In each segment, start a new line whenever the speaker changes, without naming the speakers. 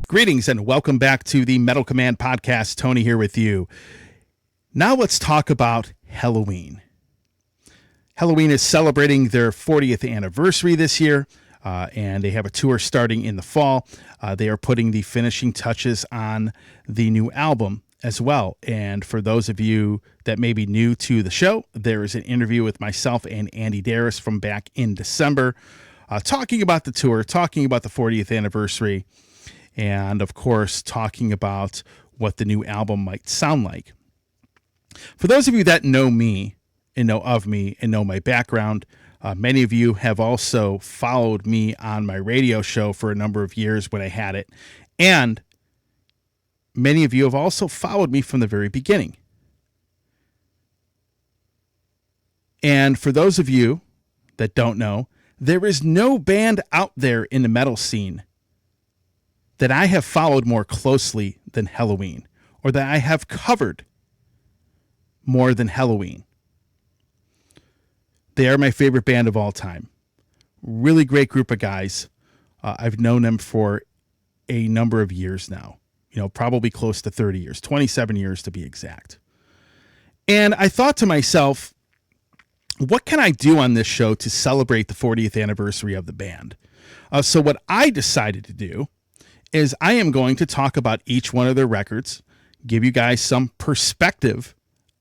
Greetings and welcome back to the Metal Command podcast. Tony here with you. Now let's talk about Helloween. Helloween is celebrating their 40th anniversary this year, and they have a tour starting in the fall. They are putting the finishing touches on the new album as well. And for those of you that may be new to the show, there is an interview with myself and Andi Deris from back in December, talking about the tour, talking about the 40th anniversary, and of course, talking about what the new album might sound like. For those of you that know me and know of me and know my background, many of you have also followed me on my radio show for a number of years when I had it. And many of you have also followed me from the very beginning. And for those of you that don't know, there is no band out there in the metal scene that I have followed more closely than Helloween, or that I have covered more than Helloween. They are my favorite band of all time. Really great group of guys. I've known them for a number of years now, probably close to 30 years, 27 years to be exact. And I thought to myself, what can I do on this show to celebrate the 40th anniversary of the band? So what I decided to do is I am going to talk about each one of their records, give you guys some perspective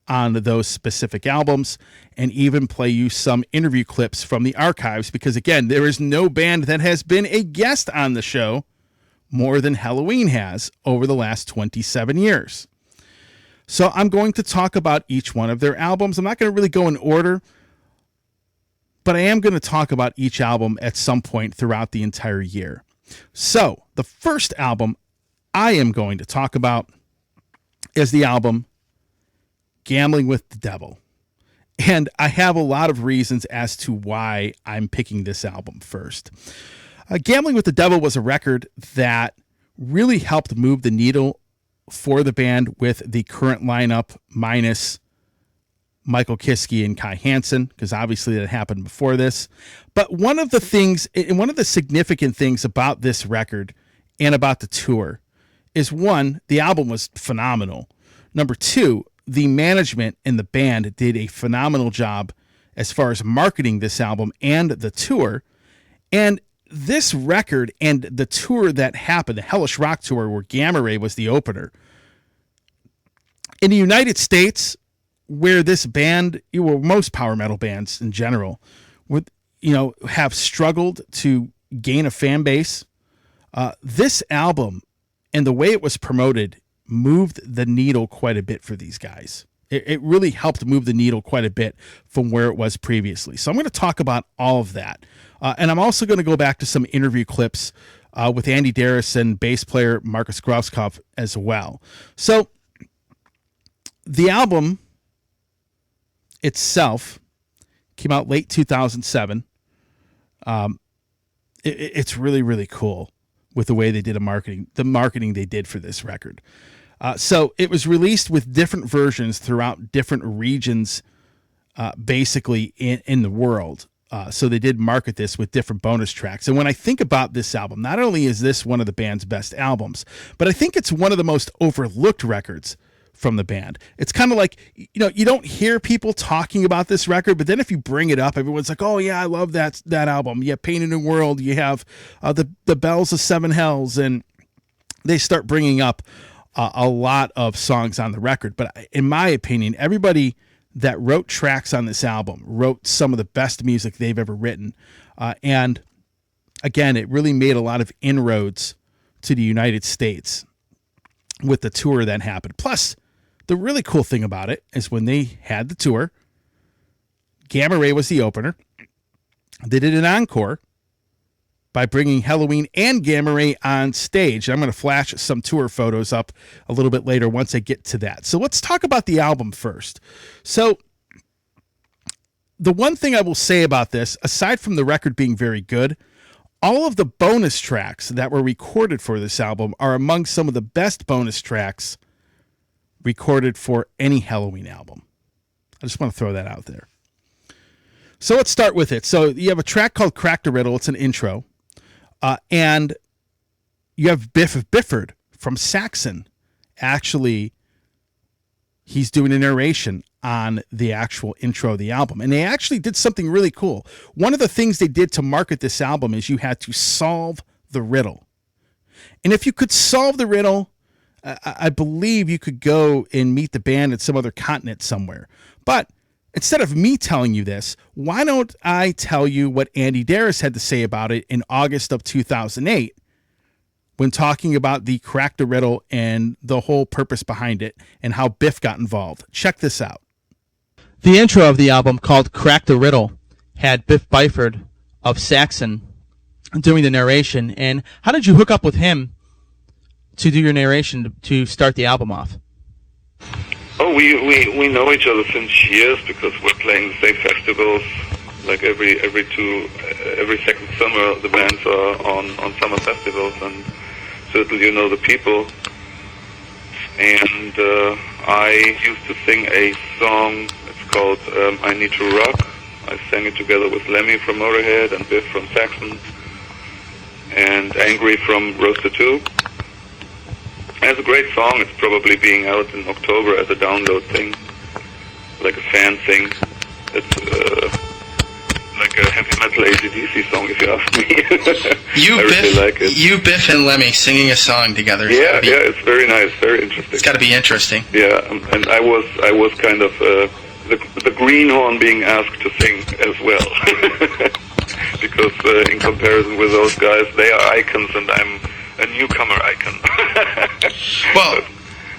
on those specific albums, and even play you some interview clips from the archives, because again, there is no band that has been a guest on the show more than Helloween has over the last 27 years. So I'm going to talk about each one of their albums. I'm not going to really go in order, but I am going to talk about each album at some point throughout the entire year. So, the first album I am going to talk about is the album Gambling with the Devil. And I have a lot of reasons as to why I'm picking this album first. Gambling with the Devil was a record that really helped move the needle for the band with the current lineup minus Michael Kiske and Kai Hansen, because obviously that happened before this. But one of the things, and one of the significant things about this record and about the tour is, one, the album was phenomenal. Number two, the management and the band did a phenomenal job as far as marketing this album and the tour. And this record and the tour that happened, the Hellish Rock Tour, where Gamma Ray was the opener. In the United States, where this band, most power metal bands in general, would have struggled to gain a fan base, this album and the way it was promoted moved the needle quite a bit for these guys. It really helped move the needle quite a bit from where it was previously. So I'm going to talk about all of that. And I'm also going to go back to some interview clips with Andi Deris and bass player Markus Grosskopf as well. So the album itself came out late 2007. It's really, really cool with the way they did the marketing they did for this record. So it was released with different versions throughout different regions, basically in the world. So they did market this with different bonus tracks. And when I think about this album, not only is this one of the band's best albums, but I think it's one of the most overlooked records from the band. It's kind of like, you don't hear people talking about this record, but then if you bring it up, everyone's like, oh yeah, I love that album. You have Pain in the World, you have the Bells of Seven Hells, and they start bringing up a lot of songs on the record. But in my opinion, everybody that wrote tracks on this album wrote some of the best music they've ever written. And again, it really made a lot of inroads to the United States with the tour that happened. Plus, the really cool thing about it is when they had the tour, Gamma Ray was the opener. They did an encore by bringing Helloween and Gamma Ray on stage. I'm going to flash some tour photos up a little bit later once I get to that. So let's talk about the album first. So the one thing I will say about this, aside from the record being very good, all of the bonus tracks that were recorded for this album are among some of the best bonus tracks recorded for any Helloween album. I just want to throw that out there. So let's start with it. So you have a track called Crack the Riddle. It's an intro. And you have Biff Bifford from Saxon. Actually, he's doing a narration on the actual intro of the album. And they actually did something really cool. One of the things they did to market this album is you had to solve the riddle. And if you could solve the riddle, I believe you could go and meet the band at some other continent somewhere. But instead of me telling you this, why don't I tell you what Andi Deris had to say about it in August of 2008 when talking about the Crack the Riddle and the whole purpose behind it and how Biff got involved. Check this out.
The intro of the album, called Crack the Riddle, had Biff Byford of Saxon doing the narration. And how did you hook up with him to do your narration to start the album off?
Oh, we know each other since years because we're playing the same festivals. Like every second summer, the bands are on summer festivals, and certainly you know the people. And I used to sing a song. It's called "I Need to Rock." I sang it together with Lemmy from Motorhead and Biff from Saxon and Angry from Roaster 2. And it's a great song. It's probably being out in October as a download thing, like a fan thing. It's like a heavy metal AC/DC song, if you ask me.
You,
I really like it.
You, Biff, and Lemmy singing a song together.
Yeah, it's very nice, very interesting.
It's got to be interesting.
Yeah, and I was kind of the greenhorn being asked to sing as well, because in comparison with those guys, they are icons, and I'm a newcomer icon.
Well,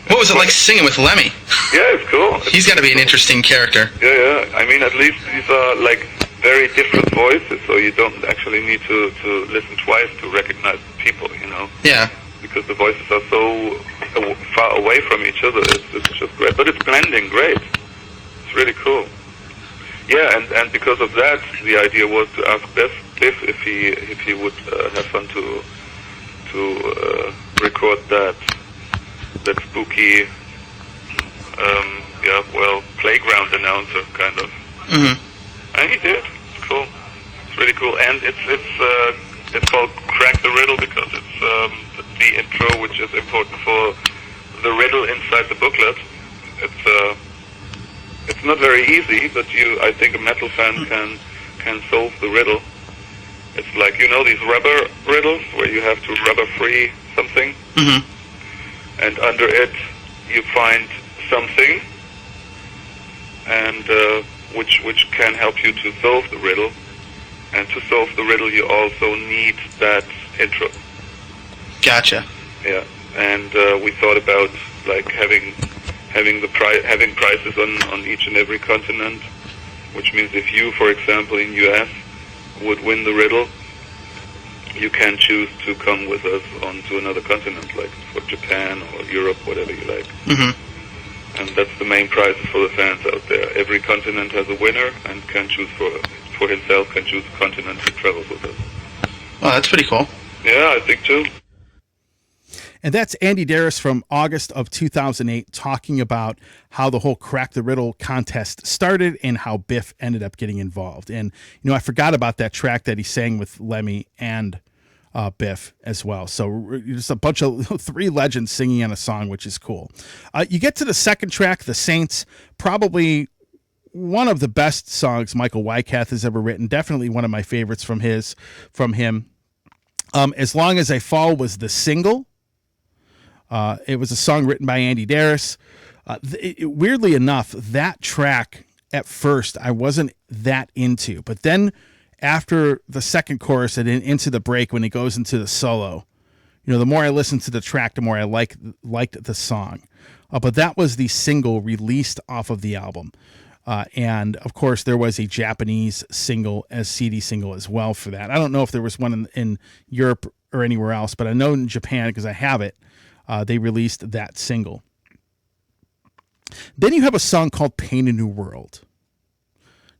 what was it like singing with Lemmy?
Yeah, it's cool.
He's got to be an interesting character.
Yeah. I mean, at least these are like very different voices, so you don't actually need to listen twice to recognize the people, you know?
Yeah.
Because the voices are so far away from each other, it's just great. But it's blending great. It's really cool. Yeah, and because of that, the idea was to ask Biff if he would have fun to record that spooky, playground announcer kind of.
Mm-hmm.
And he did. It's cool. It's really cool. And it's called Crack the Riddle because it's the intro, which is important for the riddle inside the booklet. It's not very easy, but I think a metal fan can solve the riddle. It's like, you know, these rubber riddles where you have to rubber free something, and under it you find something, and which can help you to solve the riddle. And to solve the riddle, you also need that intro.
Gotcha.
Yeah, and we thought about like having prices on each and every continent, which means if you, for example, in US would win the riddle, you can choose to come with us onto another continent, like for Japan or Europe, whatever you like.
Mm-hmm.
And that's the main prize for the fans out there. Every continent has a winner and can choose for himself, can choose a continent to travel with us.
Oh, that's pretty cool.
Yeah, I think too.
And that's Andi Deris from August of 2008 talking about how the whole Crack the Riddle contest started and how Biff ended up getting involved. And, you know, I forgot about that track that he sang with Lemmy and Biff as well. So just a bunch of three legends singing on a song, which is cool. You get to the second track, The Saints, probably one of the best songs Michael Wycath has ever written. Definitely one of my favorites from him. As Long as I Fall was the single. It was a song written by Andi Deris. Weirdly enough, that track at first I wasn't that into, but then after the second chorus and into the break when it goes into the solo, you know, the more I listened to the track, the more I liked the song. But that was the single released off of the album. And of course there was a Japanese single as CD single as well for that. I don't know if there was one in Europe or anywhere else, but I know in Japan, because I have it, they released that single. Then you have a song called Paint a New World.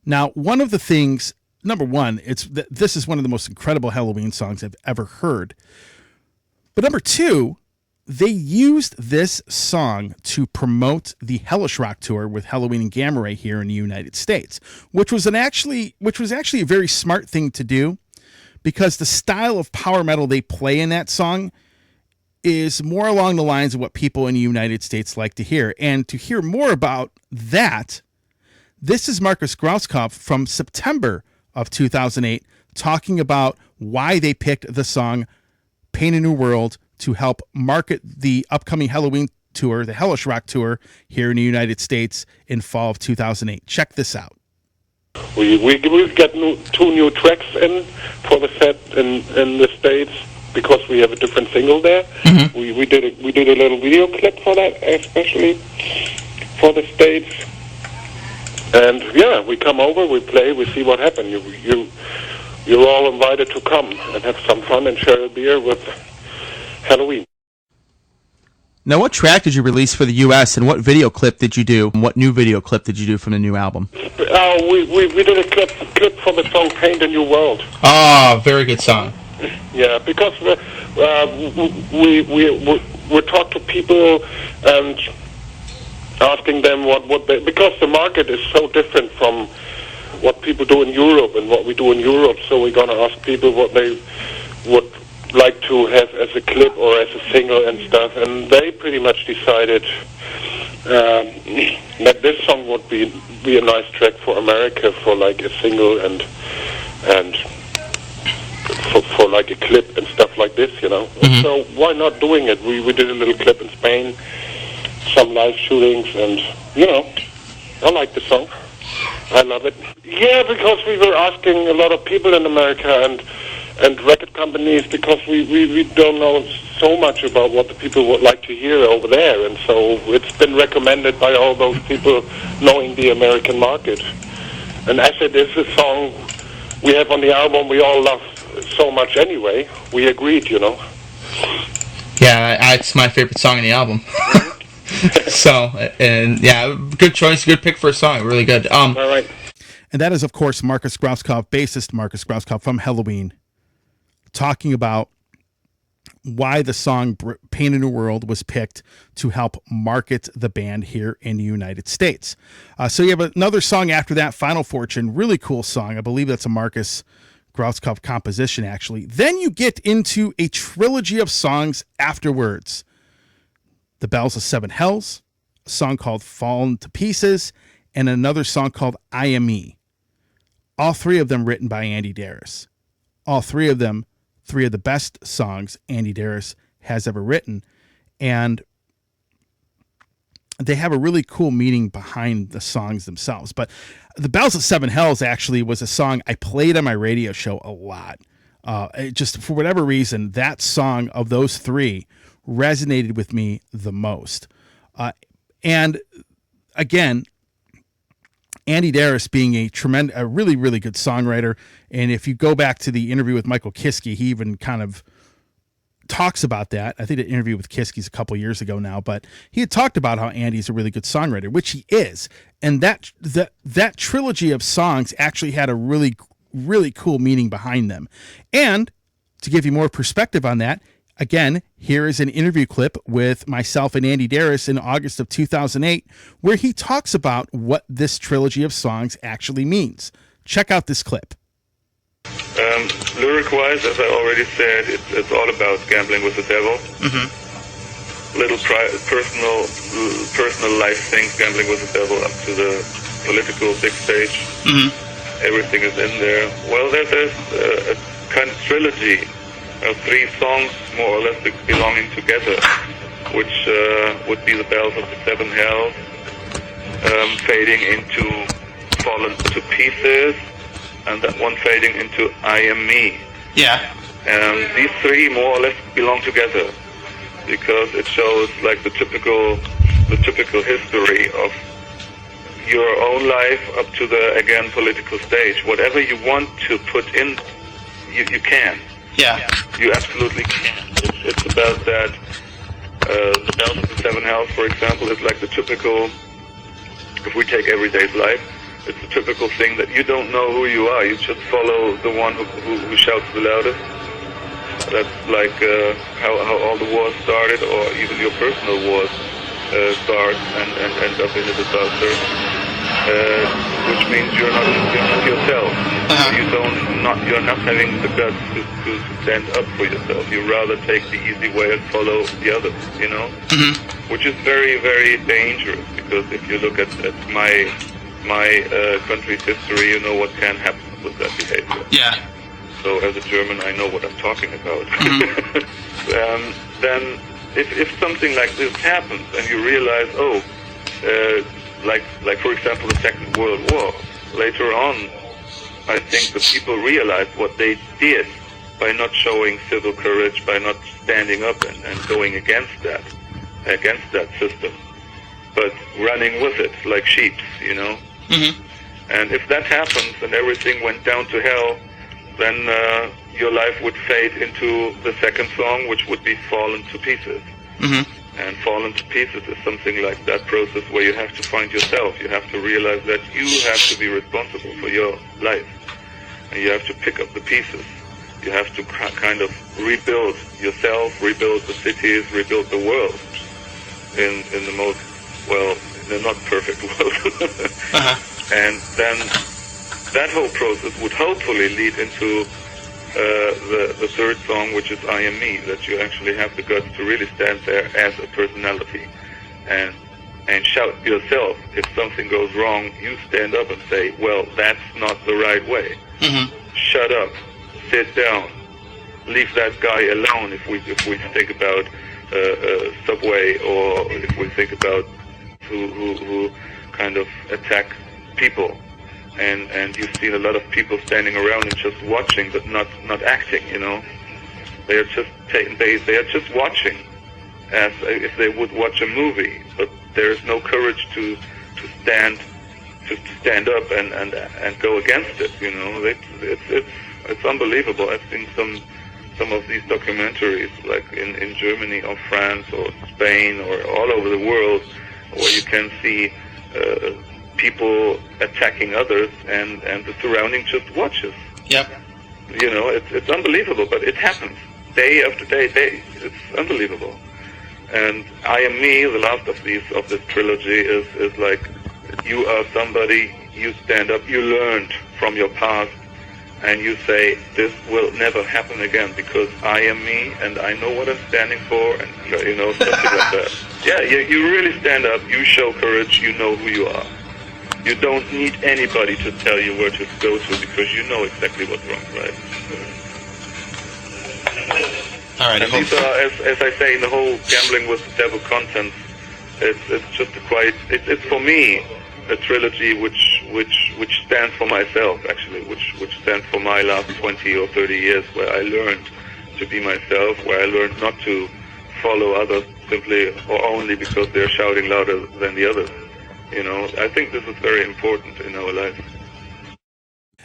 Now, one of the things, number one, this is one of the most incredible Helloween songs I've ever heard. But number two, they used this song to promote the Hellish Rock tour with Helloween and Gamma Ray here in the United States, which was actually a very smart thing to do, because the style of power metal they play in that song is more along the lines of what people in the United States like to hear. And to hear more about that, this is Markus Grosskopf from September of 2008 talking about why they picked the song Paint a New World to help market the upcoming Helloween tour, the Hellish Rock tour, here in the United States in fall of 2008. Check this out.
We got two new tracks in for the set in the States because we have a different single there. Mm-hmm. We did a little video clip for that, especially for the States. And yeah, we come over, we play, we see what happens. You're all invited to come and have some fun and share a beer with Helloween.
Now, what track did you release for the U.S. and what video clip did you do? And what new video clip did you do from the new album?
We did a clip for the song "Paint a New World."
Oh, very good song.
Yeah, because we talk to people and asking them what they, because the market is so different from what people do in Europe and what we do in Europe. So we're gonna ask people what they would like to have as a clip or as a single and stuff, and they pretty much decided that this song would be a nice track for America for like a single and for like a clip and stuff like this, you know. Mm-hmm. So why not doing it? We did a little clip in Spain, some live shootings, and you know, I like the song. I love it. Yeah, because we were asking a lot of people in America and record companies, because we don't know so much about what the people would like to hear over there, and so it's been recommended by all those people knowing the American market. And as it is a song we have on the album we all love so much anyway, we agreed, you know.
Yeah, it's my favorite song on the album. So, and yeah, good choice, good pick for a song, really good.
All right.
And that is, of course, Markus Grosskopf, bassist Markus Grosskopf from Helloween, talking about why the song Paint a New World was picked to help market the band here in the United States. So you have another song after that, Final Fortune, really cool song. I believe that's a Markus Grosskopf composition, actually. Then you get into a trilogy of songs afterwards. The Bells of Seven Hells, a song called Fallen to Pieces, and another song called I Am Me. All three of them written by Andi Deris. All three of them, three of the best songs Andi Deris has ever written. And they have a really cool meaning behind the songs themselves. But The Bells of Seven Hells actually was a song I played on my radio show a lot. Just for whatever reason, that song of those three resonated with me the most. And again, Andi Deris being a really, really good songwriter. And if you go back to the interview with Michael Kiske, he even kind of talks about that. I think the interview with Kiske's a couple years ago now, but he had talked about how Andy's a really good songwriter, which he is. And that trilogy of songs actually had a really, really cool meaning behind them. And to give you more perspective on that, again, here is an interview clip with myself and Andi Deris in August of 2008, where he talks about what this trilogy of songs actually means. Check out this clip.
Lyric-wise, as I already said, it's all about gambling with the devil. Mm-hmm. Little personal life things, gambling with the devil, up to the political big stage. Mm-hmm. Everything is in there. Well, there's a kind of trilogy of three songs, more or less, belonging together, which would be the Bells of the Seven Hells, fading into Fallen to Pieces, and that one fading into I Am Me.
Yeah.
And these three more or less belong together, because it shows like the typical history of your own life up to the, again, political stage. Whatever you want to put in, you can.
Yeah.
You absolutely can. It's about that. The Bells of the Seven Hells, for example, is like the typical, if we take everyday's life, it's the typical thing that you don't know who you are. You just follow the one who shouts the loudest. That's like how all the wars started, or even your personal wars start and end up in a disaster. which means you're not yourself. You're not having the guts to stand up for yourself. You rather take the easy way and follow the others, you know, which is very, very dangerous, because if you look at my country's history, you know what can happen with that behavior.
Yeah.
So as a German, I know what I'm talking about. Then if something like this happens and you realize, like for example, the Second World War, later on, I think the people realized what they did by not showing civil courage, by not standing up and going against that system, but running with it like sheep, you know. And if that happens and everything went down to hell, then your life would fade into the second song, which would be Fallen to Pieces. And Fallen to Pieces is something like that process where you have to find yourself. You have to realize that you have to be responsible for your life. And you have to pick up the pieces. You have to kind of rebuild yourself, rebuild the cities, rebuild the world in the most, well, in a not perfect world. And then that whole process would hopefully lead into the third song, which is I Am Me, that you actually have the guts to really stand there as a personality and shout yourself. If something goes wrong, you stand up and say, well, that's not the right way. Shut up, sit down, leave that guy alone. If we think about Subway, or if we think about who kind of attack people. And you've seen a lot of people standing around and just watching, but not acting. You know, they are just they are just watching, as if they would watch a movie. But there is no courage to stand up and go against it. You know, it's unbelievable. I've seen some of these documentaries, like in Germany or France or Spain or all over the world, where you can see people attacking others, and the surrounding just watches.
Yep.
You know, it's unbelievable, but it happens day after day. It's unbelievable. And I Am Me, the last of this trilogy, is like, you are somebody, you stand up, you learned from your past, and you say, this will never happen again, because I am me, and I know what I'm standing for, and you know, something like that. Yeah, you really stand up, you show courage, you know who you are. You don't need anybody to tell you where to go to, because you know exactly what's wrong, right?
All right.
And these are, as I say, in the whole gambling with the devil content, it's just it's for me a trilogy which stands for myself, actually, which stands for my last 20 or 30 years, where I learned to be myself, where I learned not to follow others simply or only because they're shouting louder than the others. You know, I think this is very important in our life.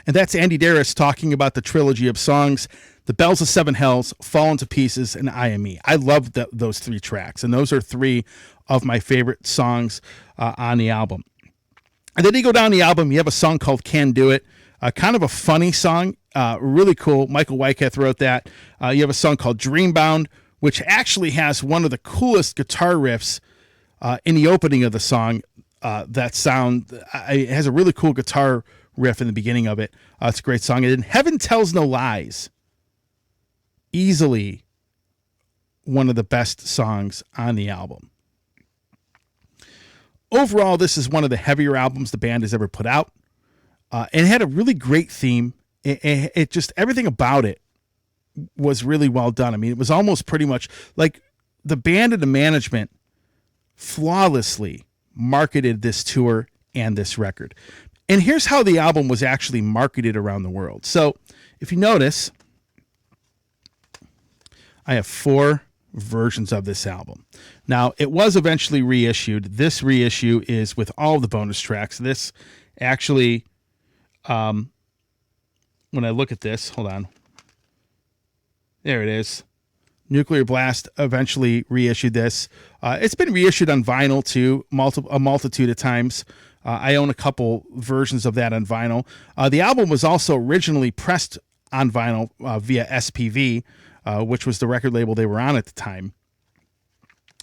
And that's Andi Deris talking about the trilogy of songs, The Bells of Seven Hells, Fallen to Pieces, and I Am Me. I love those three tracks, and those are three of my favorite songs on the album. And then you go down the album, you have a song called Can Do It, kind of a funny song, really cool. Michael Wyckoff wrote that. You have a song called Dreambound, which actually has one of the coolest guitar riffs in the opening of the song. It has a really cool guitar riff in the beginning of it. It's a great song. And then Heaven Tells No Lies, easily one of the best songs on the album. Overall, this is one of the heavier albums the band has ever put out. And it had a really great theme. It just, everything about it was really well done. I mean, it was almost pretty much like the band and the management flawlessly marketed this tour and this record. And here's how the album was actually marketed around the world. So if you notice, I have 4 versions of this album. Now, it was eventually reissued. This reissue is with all the bonus tracks. This actually, when I look at this, hold on. There it is. Nuclear Blast eventually reissued this. It's been reissued on vinyl too, a multitude of times. I own a couple versions of that on vinyl. The album was also originally pressed on vinyl via SPV, which was the record label they were on at the time.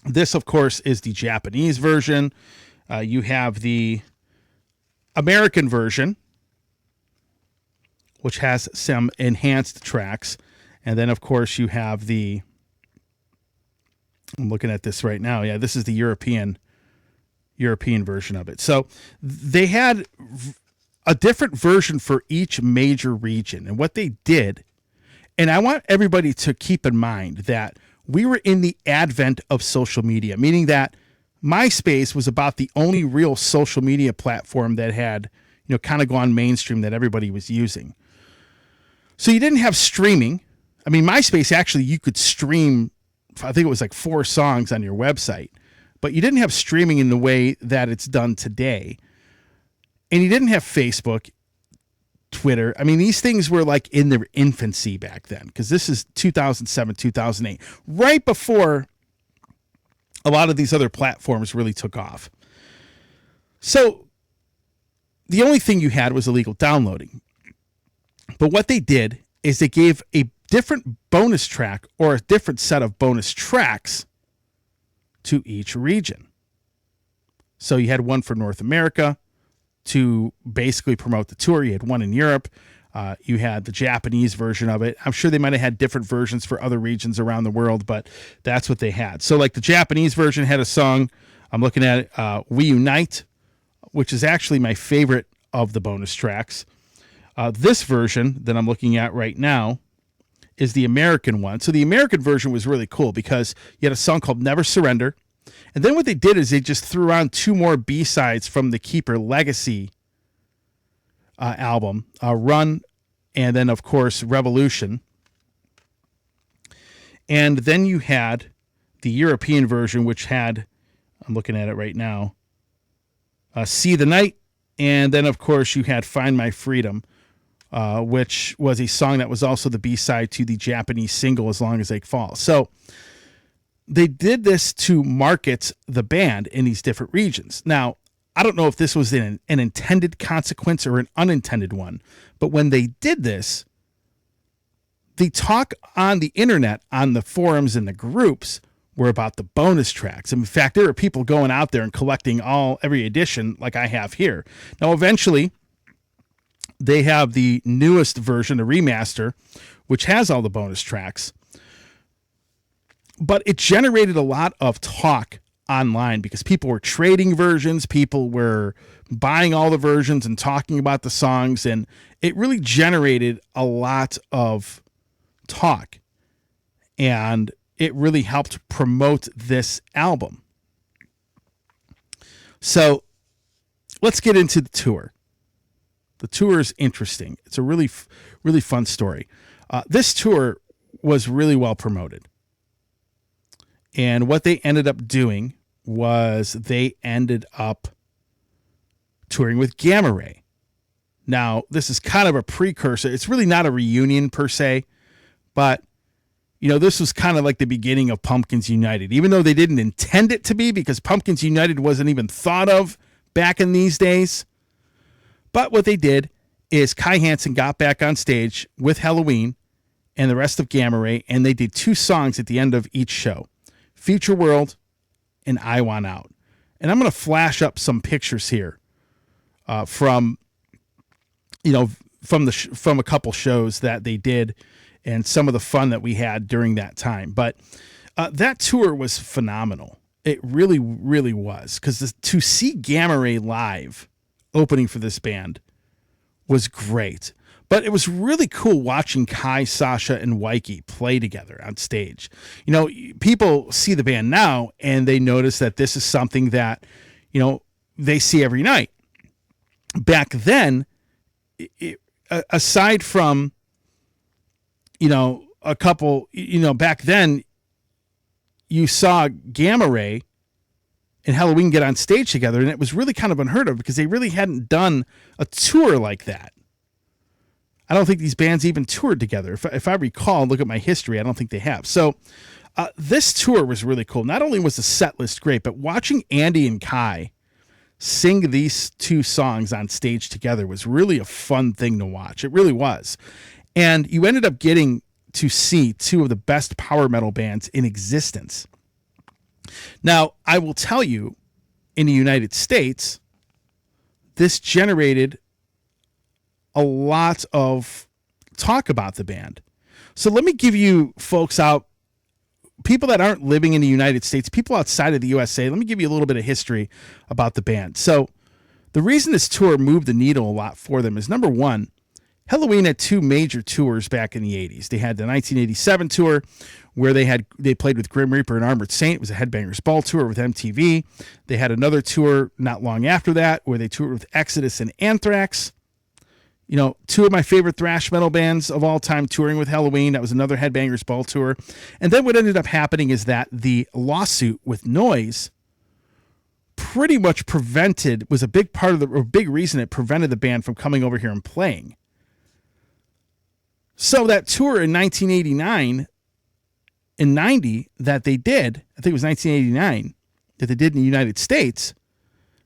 This, of course, is the Japanese version. You have the American version, which has some enhanced tracks. And then, of course, you have the, I'm looking at this right now. Yeah, this is the European version of it. So they had a different version for each major region. And what they did, and I want everybody to keep in mind that we were in the advent of social media, meaning that MySpace was about the only real social media platform that had, kind of gone mainstream that everybody was using. So you didn't have streaming. I mean, MySpace, actually, you could stream, I think it was like 4 songs on your website, but you didn't have streaming in the way that it's done today. And you didn't have Facebook, Twitter. I mean, these things were like in their infancy back then, because this is 2007, 2008, right before a lot of these other platforms really took off. So the only thing you had was illegal downloading. But what they did is they gave a different bonus track or a different set of bonus tracks to each region. So you had one for North America to basically promote the tour. You had one in Europe. You had the Japanese version of it. I'm sure they might have had different versions for other regions around the world, but that's what they had. So like the Japanese version had a song, I'm looking at it, We Unite, which is actually my favorite of the bonus tracks. This version that I'm looking at right now is the American one. So the American version was really cool because you had a song called Never Surrender. And then what they did is they just threw on 2 more B-sides from the Keeper Legacy album, Run, and then, of course, Revolution. And then you had the European version, which had, I'm looking at it right now, See the Night. And then, of course, you had Find My Freedom, which was a song that was also the B-side to the Japanese single, As Long as They Fall. So they did this to market the band in these different regions. Now, I don't know if this was an intended consequence or an unintended one, but when they did this, the talk on the internet, on the forums and the groups, were about the bonus tracks. In fact, there were people going out there and collecting every edition like I have here. Now, eventually, they have the newest version, the remaster, which has all the bonus tracks. But it generated a lot of talk online because people were trading versions, people were buying all the versions and talking about the songs, and it really generated a lot of talk. And it really helped promote this album. So let's get into the tour. The tour is interesting. It's a really, really fun story. This tour was really well promoted. And what they ended up doing was they ended up touring with Gamma Ray. Now, this is kind of a precursor. It's really not a reunion per se, but this was kind of like the beginning of Pumpkins United, even though they didn't intend it to be, because Pumpkins United wasn't even thought of back in these days. But what they did is Kai Hansen got back on stage with Helloween and the rest of Gamma Ray, and they did 2 songs at the end of each show, Future World and I Want Out. And I'm going to flash up some pictures here from a couple shows that they did and some of the fun that we had during that time. But that tour was phenomenal. It really, really was. Because to see Gamma Ray live opening for this band was great. But it was really cool watching Kai, Sasha, and Wyke play together on stage. People see the band now and they notice that this is something that, they see every night. Back then, aside from, a couple, back then you saw Gamma Ray and Helloween get on stage together, and it was really kind of unheard of because they really hadn't done a tour like that. I don't think these bands even toured together. If I recall, look at my history, I don't think they have. So this tour was really cool. Not only was the set list great, but watching Andi and Kai sing these 2 songs on stage together was really a fun thing to watch. It really was. And you ended up getting to see 2 of the best power metal bands in existence. Now, I will tell you, in the United States, this generated a lot of talk about the band. So let me give you folks out, people that aren't living in the United States, people outside of the USA, let me give you a little bit of history about the band. So the reason this tour moved the needle a lot for them is, number one, Helloween had two major tours back in the 80s. They had the 1987 tour where they played with Grim Reaper and Armored Saint. It was a Headbangers Ball tour with MTV. They had another tour not long after that where they toured with Exodus and Anthrax. You know, two of my favorite thrash metal bands of all time touring with Helloween. That was another Headbangers Ball tour. And then what ended up happening is that the lawsuit with Noise pretty much was a big part of a big reason it prevented the band from coming over here and playing. So that tour in 1989 and 90 that they did, I think it was 1989 that they did in the United States,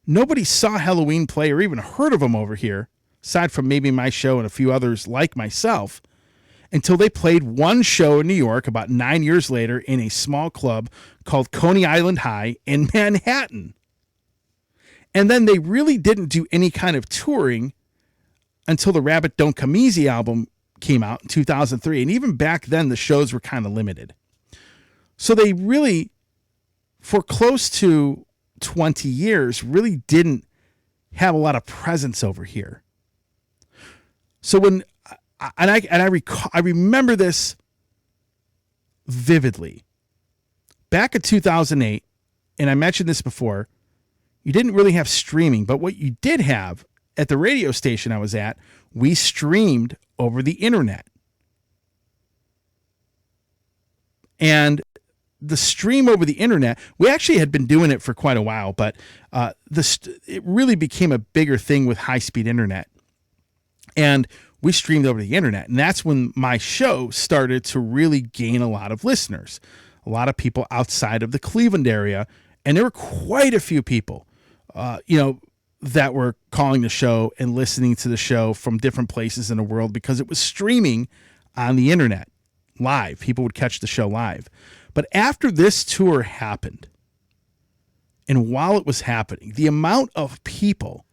nobody saw Helloween play or even heard of them over here, aside from maybe my show and a few others like myself, until they played one show in New York about 9 years later in a small club called Coney Island High in Manhattan. And then they really didn't do any kind of touring until the Rabbit Don't Come Easy album came out in 2003. And even back then, the shows were kind of limited. So they really, for close to 20 years, really didn't have a lot of presence over here. So I remember this vividly. Back in 2008, and I mentioned this before, you didn't really have streaming, but what you did have at the radio station I was at, we streamed over the internet. And the stream over the internet, we actually had been doing it for quite a while, but it really became a bigger thing with high-speed internet. And we streamed over the internet, and that's when my show started to really gain a lot of listeners, a lot of people outside of the Cleveland area, and there were quite a few people, that were calling the show and listening to the show from different places in the world because it was streaming on the internet live. People would catch the show live. But after this tour happened, and while it was happening, the amount of people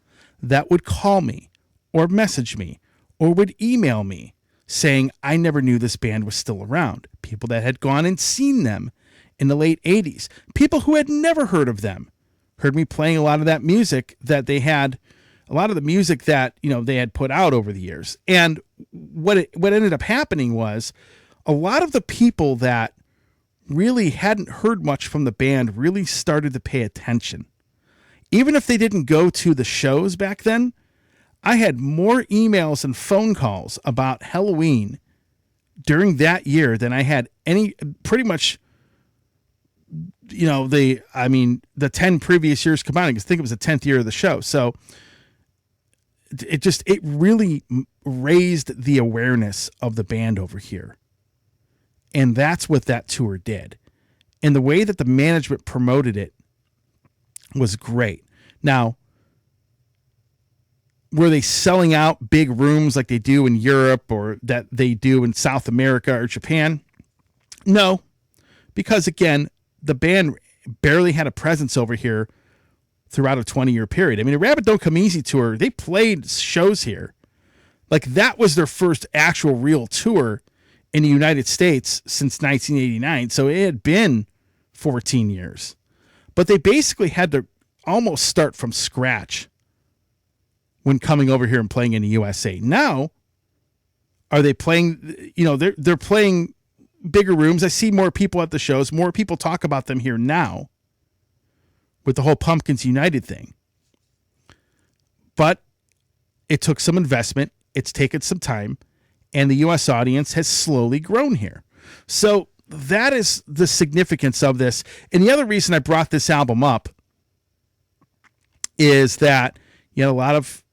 that would call me or message me or would email me saying, I never knew this band was still around. People that had gone and seen them in the late 80s. People who had never heard of them heard me playing a lot of that music that they had, a lot of the music that, they had put out over the years. And what ended up happening was a lot of the people that really hadn't heard much from the band really started to pay attention. Even if they didn't go to the shows back then, I had more emails and phone calls about Helloween during that year than I had pretty much, the 10 previous years combined. I think it was the 10th year of the show. So it really raised the awareness of the band over here. And that's what that tour did. And the way that the management promoted it was great. Now, were they selling out big rooms like they do in Europe or that they do in South America or Japan? No, because again, the band barely had a presence over here throughout a 20-year period. I mean, the Rabbit Don't Come Easy tour, they played shows here. Like that was their first actual real tour in the United States since 1989. So it had been 14 years. But they basically had to almost start from scratch when coming over here and playing in the USA. Now, are they playing, they're playing bigger rooms. I see more people at the shows. More people talk about them here now with the whole Pumpkins United thing. But it took some investment. It's taken some time. And the U.S. audience has slowly grown here. So that is the significance of this. And the other reason I brought this album up is that you had a lot of,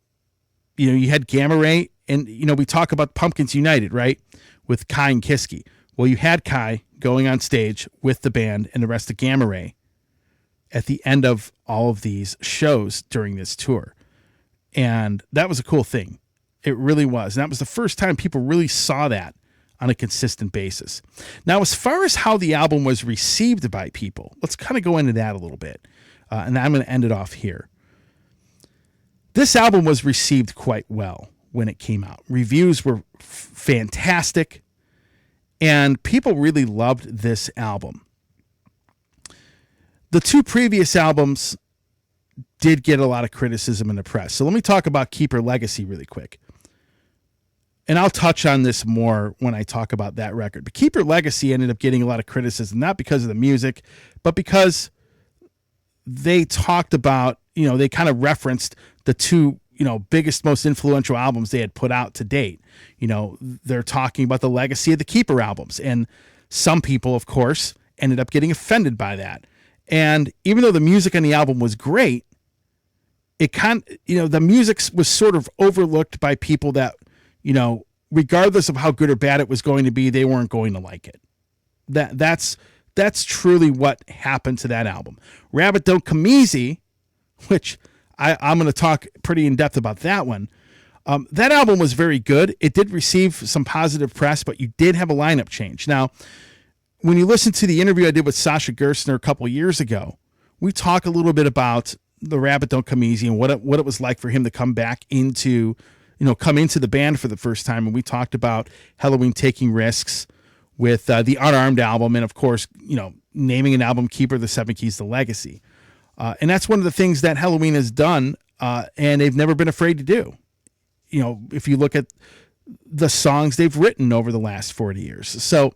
you had Gamma Ray, and, we talk about Pumpkins United, right, with Kai and Kiske. Well, you had Kai going on stage with the band and the rest of Gamma Ray at the end of all of these shows during this tour. And that was a cool thing. It really was. And that was the first time people really saw that on a consistent basis. Now, as far as how the album was received by people, let's kind of go into that a little bit. And I'm going to end it off here. This album was received quite well when it came out. Reviews were fantastic, and people really loved this album. The two previous albums did get a lot of criticism in the press. So let me talk about Keeper Legacy really quick. And I'll touch on this more when I talk about that record. But Keeper Legacy ended up getting a lot of criticism, not because of the music, but because they talked about, they kind of referenced the two, biggest, most influential albums they had put out to date. They're talking about the legacy of the Keeper albums. And some people, of course, ended up getting offended by that. And even though the music on the album was great, the music was sort of overlooked by people that, regardless of how good or bad it was going to be, they weren't going to like it. That's truly what happened to that album. Rabbit Don't Come Easy, which I'm going to talk pretty in depth about that one. That album was very good. It did receive some positive press, but you did have a lineup change. Now, when you listen to the interview I did with Sasha Gerstner a couple years ago, we talk a little bit about the Rabbit Don't Come Easy and what it was like for him to come back into, come into the band for the first time. And we talked about Helloween taking risks with the Unarmed album. And of course, naming an album Keeper, the Seven Keys to Legacy. And that's one of the things that Helloween has done. And they've never been afraid to do. If you look at the songs they've written over the last 40 years. So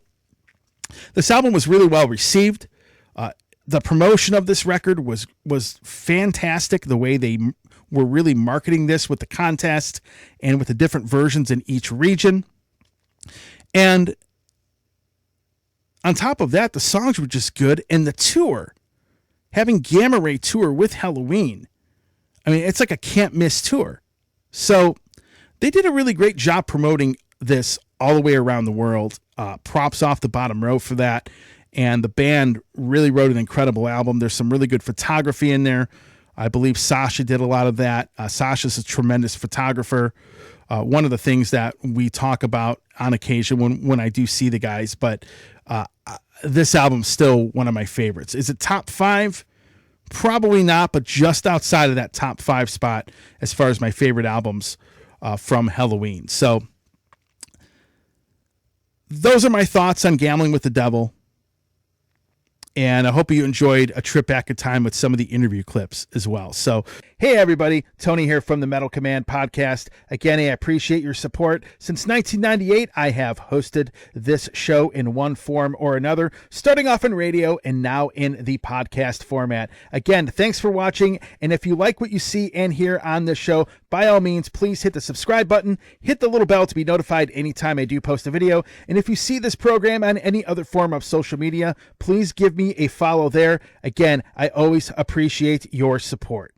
this album was really well received. The promotion of this record was fantastic. The way they were really marketing this with the contest and with the different versions in each region. And on top of that, the songs were just good. And the tour, having Gamma Ray tour with Helloween, it's like a can't miss tour. So they did a really great job promoting this all the way around the world. Props off the bottom row for that. And the band really wrote an incredible album. There's some really good photography in there. I believe Sasha did a lot of that. Sasha's a tremendous photographer. One of the things that we talk about on occasion when I do see the guys, but this album's still one of my favorites. Is it top 5? Probably not, but just outside of that top 5 spot as far as my favorite albums from Helloween. So those are my thoughts on Gambling with the Devil. And I hope you enjoyed a trip back in time with some of the interview clips as well. So, hey, everybody. Tony here from the Metal Command podcast. Again, I appreciate your support. Since 1998, I have hosted this show in one form or another, starting off in radio and now in the podcast format. Again, thanks for watching. And if you like what you see and hear on this show, by all means, please hit the subscribe button, hit the little bell to be notified anytime I do post a video. And if you see this program on any other form of social media, please give me a follow there. Again, I always appreciate your support.